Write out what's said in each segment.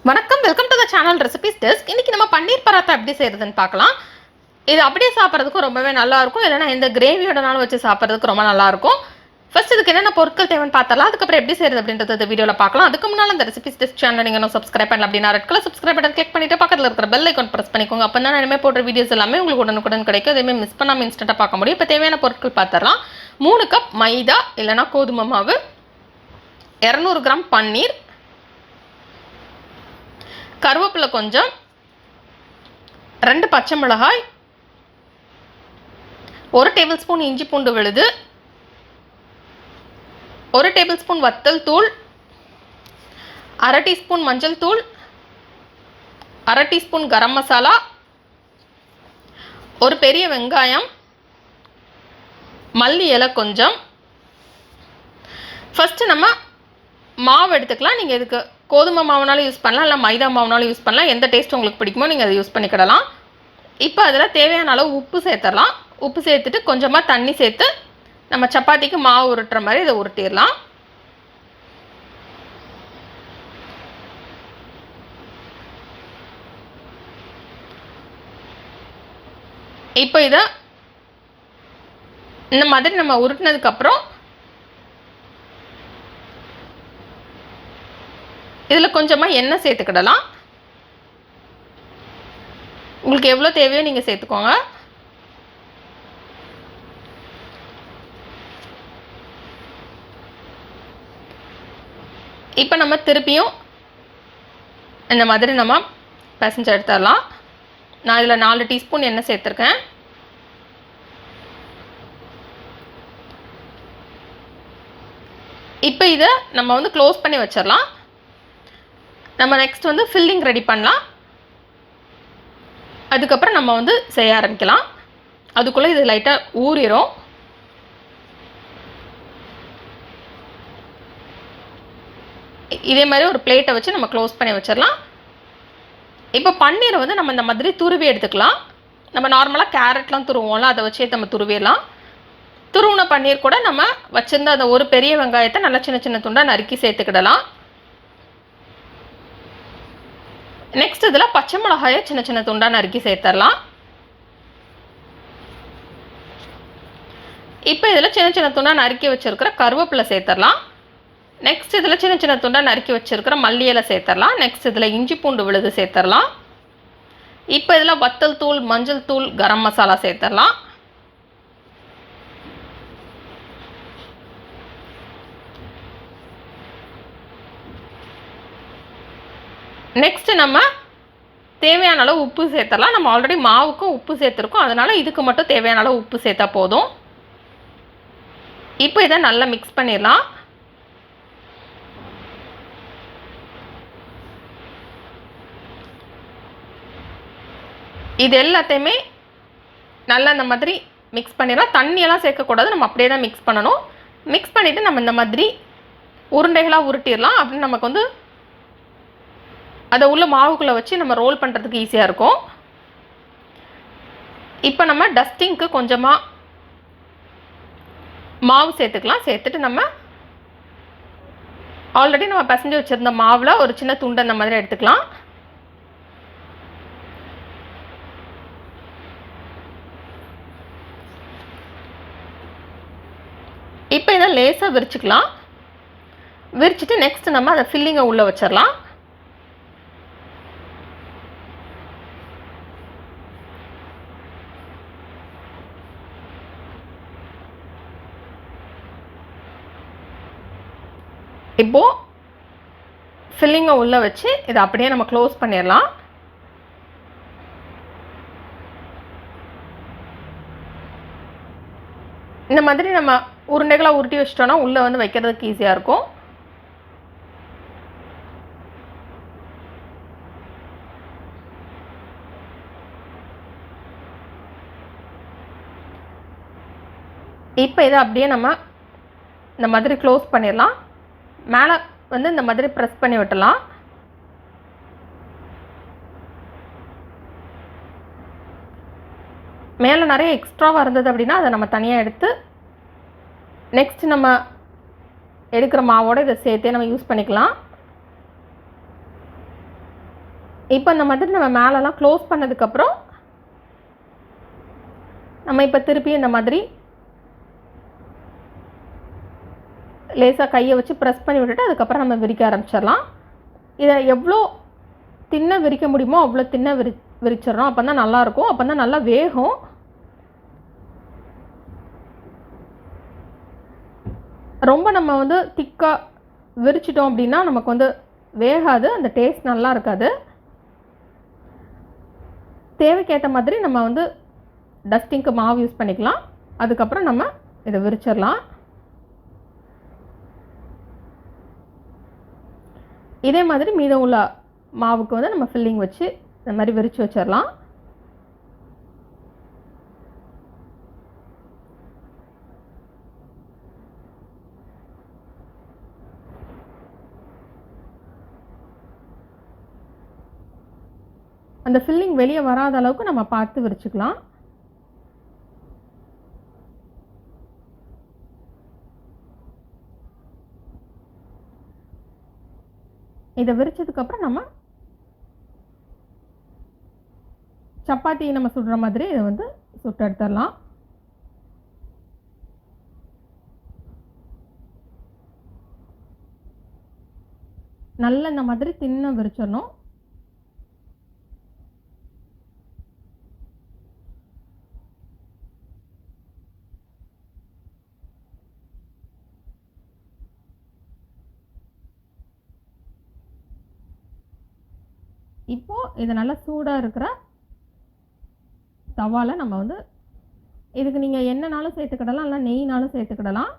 வணக்கம், welcome to the channel recipes desk. இன்றைக்கி நம்ம பன்னீர் பராத்தா எப்படி செய்கிறதுன்னு பார்க்கலாம். இது அப்படியே சாப்பிட்றதுக்கும் ரொம்பவே நல்லாயிருக்கும், இல்லைனா இந்த கிரேவியோடனாலும் வச்சு சாப்பிட்றதுக்கு ரொம்ப நல்லாயிருக்கும். ஃபர்ஸ்ட் இதுக்கு என்னென்ன பொருட்கள் தேவைன்னு பார்த்தலாம், அதுக்கப்புறம் எப்படி செய்கிறது அப்படின்றத இந்த வீடியோவில் பார்க்கலாம். அதுக்கு முன்னால் அந்த ரெசிபிஸ் டெஸ்க் சேனல் நீங்கள் இன்னும் சப்ஸ்கிரைப் பண்ணல அப்படின்னா red colour subscribe button click பண்ணிவிட்டு பக்கத்தில் இருக்கிற பெல் ஐக்கான் ப்ரெஸ் பண்ணிக்கோங்க. அப்போ தான் இனிமேல் போடுற வீடியோஸ் எல்லாமே உங்களுக்கு உடனுக்குடன் கிடைக்கும். எதுவுமே மிஸ் பண்ணாமல் இன்ஸ்டண்ட்டாக பார்க்க முடியும். இப்போ தேவையான பொருட்கள் பார்த்துடலாம். 3 கப் மைதா இல்லைனா கோதுமை மாவு, 200 கிராம் பன்னீர், கருவேப்பிலை கொஞ்சம், 2 பச்சை மிளகாய், 1 டேபிள் ஸ்பூன் இஞ்சி பூண்டு விழுது, 1 டேபிள் ஸ்பூன் வத்தல் தூள், 1/2 டீஸ்பூன் மஞ்சள் தூள், 1/2 டீஸ்பூன் கரம் மசாலா, ஒரு பெரிய வெங்காயம், மல்லி இலை கொஞ்சம். ஃபஸ்ட்டு நம்ம மாவு எடுத்துக்கலாம். நீங்கள் இதுக்கு கோதுமை மாவுனாலும் யூஸ் பண்ணலாம், இல்லை மைதா மாவுனாலும் யூஸ் பண்ணலாம். எந்த டேஸ்ட் உங்களுக்கு பிடிக்குமோ நீங்கள் அதை யூஸ் பண்ணிக்கிடலாம். இப்போ அதில் தேவையான அளவு உப்பு சேர்த்துடலாம். உப்பு சேர்த்துட்டு கொஞ்சமாக தண்ணி சேர்த்து நம்ம சப்பாத்திக்கு மாவு உருட்டுற மாதிரி இதை உருட்டிடலாம். இப்போ இதை இந்த மாதிரி நம்ம உருட்டினதுக்கப்புறம் இதில் கொஞ்சமாக எண்ணெய் சேர்த்துக்கிடலாம். உங்களுக்கு எவ்வளோ தேவையோ நீங்கள் சேர்த்துக்கோங்க. இப்போ நம்ம திருப்பியும் இந்த மாதிரி நம்ம பிசைஞ்சு எடுத்துடலாம். நான் இதில் 4 டீஸ்பூன் எண்ணெய் சேர்த்துருக்கேன். இப்போ இதை நம்ம வந்து க்ளோஸ் பண்ணி வச்சிடலாம். நம்ம நெக்ஸ்ட் வந்து ஃபில்லிங் ரெடி பண்ணலாம். அதுக்கப்புறம் நம்ம வந்து செய்ய ஆரம்பிக்கலாம். அதுக்குள்ளே இது லைட்டாக ஊறிடும். இதே மாதிரி ஒரு பிளேட்டை வச்சு நம்ம க்ளோஸ் பண்ணி வச்சிடலாம். இப்போ பன்னீரை வந்து நம்ம இந்த மாதிரி துருவி எடுத்துக்கலாம். நம்ம நார்மலாக கேரட்லாம் துருவோம்ல, அதை வச்சே நம்ம துருவிடலாம். துருவின பன்னீர் கூட நம்ம வச்சுருந்த அந்த ஒரு பெரிய வெங்காயத்தை நல்லா சின்ன சின்ன துண்டாக நறுக்கி சேர்த்துக்கிடலாம். நெக்ஸ்ட் இதில் பச்சை மிளகாயை சின்ன சின்ன துண்டாக நறுக்கி சேர்த்துடலாம். இப்போ இதில் சின்ன சின்ன துண்டாக நறுக்கி வச்சுருக்கிற கருவேப்பிலை சேர்த்துடலாம். நெக்ஸ்ட் இதில் சின்ன சின்ன துண்டாக நறுக்கி வச்சுருக்கிற மல்லி இலை சேர்த்துடலாம். நெக்ஸ்ட் இதில் இஞ்சி பூண்டு விழுது சேர்த்துடலாம். இப்போ இதில் வத்தல் தூள், மஞ்சள் தூள், கரம் மசாலா சேர்த்துடலாம். நெக்ஸ்ட்டு நம்ம தேவையான அளவு உப்பு சேர்த்துடலாம். நம்ம ஆல்ரெடி மாவுக்கும் உப்பு சேர்த்துருக்கோம், அதனால் இதுக்கு மட்டும் தேவையான அளவு உப்பு சேர்த்தா போதும். இப்போ இதை நல்லா மிக்ஸ் பண்ணிடலாம். இது எல்லாத்தையுமே நல்லா இந்த மாதிரி மிக்ஸ் பண்ணிடலாம். தண்ணியெல்லாம் சேர்க்கக்கூடாது, நம்ம அப்படியே தான் மிக்ஸ் பண்ணணும். மிக்ஸ் பண்ணிவிட்டு நம்ம இந்த மாதிரி உருண்டைகளாக உருட்டிடலாம். அப்படின்னு நமக்கு வந்து அதை உள்ள மாவுக்குள்ளே வச்சு நம்ம ரோல் பண்ணுறதுக்கு ஈஸியாக இருக்கும். இப்போ நம்ம டஸ்டிங்க்கு கொஞ்சமாக மாவு சேர்த்துக்கலாம். சேர்த்துட்டு நம்ம ஆல்ரெடி நம்ம பிசைஞ்சு வச்சுருந்த மாவில் ஒரு சின்ன துண்டை அந்த மாதிரி எடுத்துக்கலாம். இப்போ இதை லேசாக விரிச்சுக்கலாம். விரிச்சிட்டு நெக்ஸ்ட் நம்ம அதை ஃபில்லிங்கை உள்ளே வச்சிடலாம். இப்போது ஃபில்லிங்கை உள்ளே வச்சு இதை அப்படியே நம்ம க்ளோஸ் பண்ணிடலாம். இந்த மாதிரி நம்ம உருண்டைகளாக உருட்டி வச்சிட்டோன்னா உள்ளே வந்து வைக்கிறதுக்கு ஈஸியாக இருக்கும். இப்போ இதை அப்படியே நம்ம இந்த மாதிரி க்ளோஸ் பண்ணிடலாம். மேலே வந்து இந்த மாதிரி ப்ரெஸ் பண்ணி விட்டலாம். மேலே நிறைய எக்ஸ்ட்ராவாக இருந்தது அப்படின்னா அதை நம்ம தனியாக எடுத்து நெக்ஸ்ட் நம்ம எடுக்கிற மாவோட இதை சேர்த்தே நம்ம யூஸ் பண்ணிக்கலாம். இப்போ இந்த மாதிரி நம்ம மேலெல்லாம் க்ளோஸ் பண்ணதுக்கப்புறம் நம்ம இப்போ திருப்பி இந்த மாதிரி லேசாக கையை வச்சு ப்ரெஸ் பண்ணி விட்டுட்டு அதுக்கப்புறம் நம்ம விரிக்க ஆரம்பிச்சிடலாம். இதை எவ்வளோ தின்ன விரிக்க முடியுமோ அவ்வளோ தின்ன விரிச்சிடறோம். அப்போ தான் நல்லாயிருக்கும், அப்போ தான் நல்லா வேகும். ரொம்ப நம்ம வந்து திக்காக விரிச்சிட்டோம் அப்படின்னா நமக்கு வந்து வேகாது, அந்த டேஸ்ட் நல்லா இருக்காது. தேவைக்கேற்ற மாதிரி நம்ம வந்து டஸ்டிங்க்கு மாவு யூஸ் பண்ணிக்கலாம். அதுக்கப்புறம் நம்ம இதை விரிச்சிடலாம். இதே மாதிரி மீதம் உள்ள மாவுக்கு வந்து நம்ம ஃபில்லிங் வச்சு இந்த மாதிரி விரித்து வச்சிடலாம். அந்த ஃபில்லிங் வெளியே வராத அளவுக்கு நம்ம பார்த்து விரிச்சுக்கலாம். இதை விரிச்சதுக்கப்புறம் நம்ம சப்பாத்தி நம்ம சுடுற மாதிரி இதை வந்து சுட்டு எடுத்துடலாம். நல்லா இந்த மாதிரி தின்ன விரிச்சிடணும். இப்போ இது நல்லா சூடாக இருக்கிற தவாவில் நம்ம வந்து இதுக்கு நீங்கள் எண்ணெய்னாலும் சேர்த்துக்கிடலாம், இல்லை நெய்னாலும் சேர்த்துக்கிடலாம்.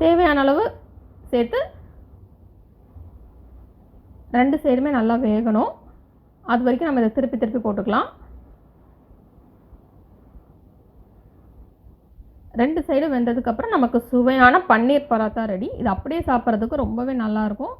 தேவையான அளவு சேர்த்து 2 சைடுமே நல்லா வேகணும். அது வரைக்கும் நம்ம இதை திருப்பி திருப்பி போட்டுக்கலாம். 2 சைடும் வெந்ததுக்கப்புறம் நமக்கு சுவையான பன்னீர் பராத்தா ரெடி. இது அப்படியே சாப்பிட்றதுக்கு ரொம்பவே நல்லாயிருக்கும்,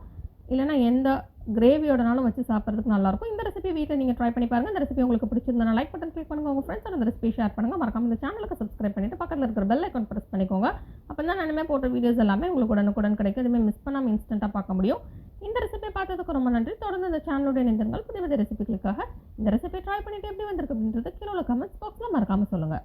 இல்லைனா எந்த கிரேவியோடனாலும் வச்சு சாப்பிட்றதுக்கு நல்லாயிருக்கும். இந்த ரெசிபி வீட்டில் நீங்கள் ட்ரை பண்ணி பாருங்கள். இந்த ரெசிபி உங்களுக்கு பிடிச்சிருந்தா லைக் பட்டன் கிளிக் பண்ணுங்கள், உங்கள் ஃப்ரெண்ட்ஸோட இந்த ரெசிபி ஷேர் பண்ணுங்கள். மறக்காம இந்த சேனலுக்கு சப்ஸ்கிரைப் பண்ணிவிட்டு பக்கத்தில் இருக்கிற பெல் ஐக்கான் ப்ரெஸ் பண்ணிக்கோங்க. அப்போ தான் நானுமே போட்ட வீடியோஸ் எல்லாமே உங்களுக்கு உடனுக்குடன் கிடைக்கும். எதுவுமே மிஸ் பண்ணாமல் இன்ஸ்டண்ட்டாக பார்க்க முடியும். இந்த ரெசிபி பார்த்ததுக்கு ரொம்ப நன்றி. தொடர்ந்து இந்த சேனலோட இணைந்திருங்கள் புதிய புதிய ரெசிபிகளுக்காக. இந்த ரெசிபி ட்ரை பண்ணிவிட்டு எப்படி வந்திருக்கு அப்படின்றது கீழே உள்ள கமெண்ட்ஸ் பாக்ஸில் மறக்காமல் சொல்லுங்கள்.